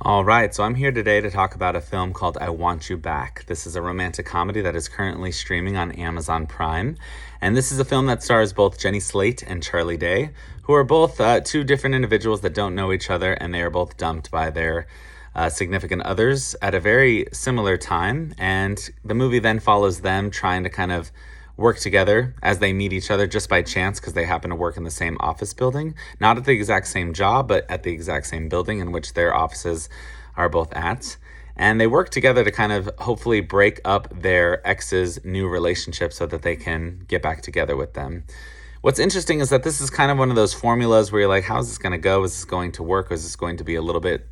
All right, so I'm here today to talk about a film called I Want You Back. This is a romantic comedy that is currently streaming on Amazon Prime. And this is a film that stars both Jenny Slate and Charlie Day, who are both two different individuals that don't know each other, and they are both dumped by their significant others at a very similar time. And the movie then follows them trying to kind of work together as they meet each other just by chance because they happen to work in the same office building. Not at the exact same job, but at the exact same building in which their offices are both at. And they work together to kind of hopefully break up their ex's new relationship so that they can get back together with them. What's interesting is that this is kind of one of those formulas where you're like, how's this going to go? Is this going to work? Or is this going to be a little bit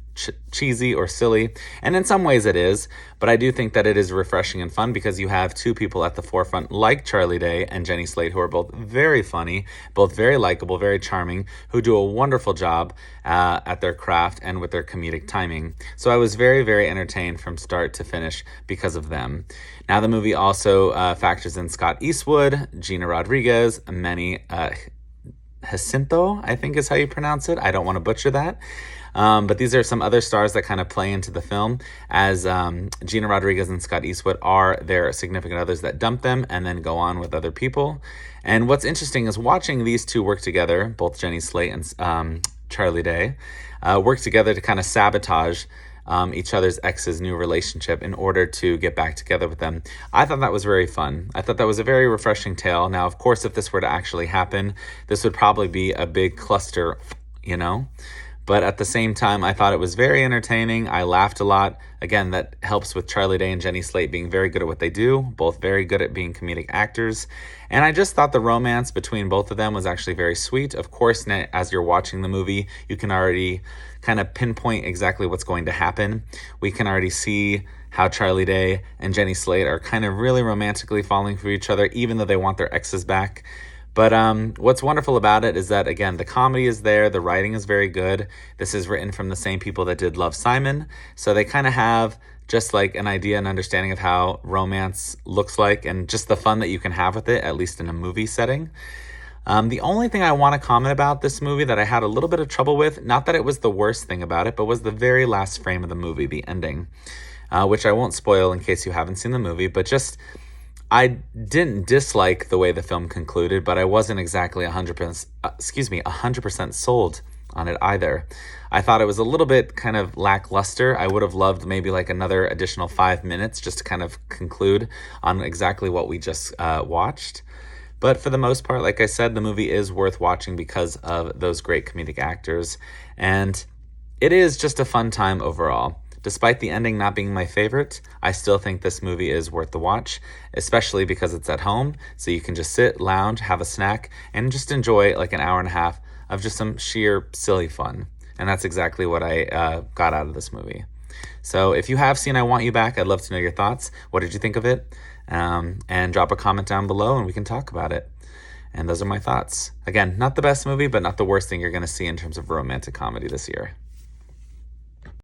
cheesy or silly? And in some ways it is, but I do think that it is refreshing and fun because you have two people at the forefront like Charlie Day and Jenny Slate, who are both very funny, both very likable, very charming, who do a wonderful job at their craft and with their comedic timing. So I was very, very entertained from start to finish because of them. Now the movie also factors in Scott Eastwood, Gina Rodriguez, Manny Jacinto, I think is how you pronounce it. I don't want to butcher that. But these are some other stars that kind of play into the film, as Gina Rodriguez and Scott Eastwood are their significant others that dump them and then go on with other people. And what's interesting is watching these two work together, both Jenny Slate and Charlie Day, work together to kind of sabotage each other's ex's new relationship in order to get back together with them. I thought that was very fun. I thought that was a very refreshing tale. Now, of course, if this were to actually happen, this would probably be a big cluster, But at the same time, I thought it was very entertaining. I laughed a lot. Again, that helps with Charlie Day and Jenny Slate being very good at what they do, both very good at being comedic actors. And I just thought the romance between both of them was actually very sweet. Of course, as you're watching the movie, you can already kind of pinpoint exactly what's going to happen. We can already see how Charlie Day and Jenny Slate are kind of really romantically falling for each other, even though they want their exes back. But what's wonderful about it is that, again, the comedy is there. The writing is very good. This is written from the same people that did Love, Simon. So they kind of have just like an idea and understanding of how romance looks like and just the fun that you can have with it, at least in a movie setting. The only thing I want to comment about this movie that I had a little bit of trouble with, not that it was the worst thing about it, but was the very last frame of the movie, the ending, which I won't spoil in case you haven't seen the movie, but just I didn't dislike the way the film concluded, but I wasn't exactly 100% sold on it either. I thought it was a little bit kind of lackluster. I would have loved maybe like another additional 5 minutes just to kind of conclude on exactly what we just watched. But for the most part, like I said, the movie is worth watching because of those great comedic actors. And it is just a fun time overall. Despite the ending not being my favorite, I still think this movie is worth the watch, especially because it's at home, so you can just sit, lounge, have a snack, and just enjoy like an hour and a half of just some sheer silly fun. And that's exactly what I got out of this movie. So if you have seen I Want You Back, I'd love to know your thoughts. What did you think of it? And drop a comment down below and we can talk about it. And those are my thoughts. Again, not the best movie, but not the worst thing you're going to see in terms of romantic comedy this year.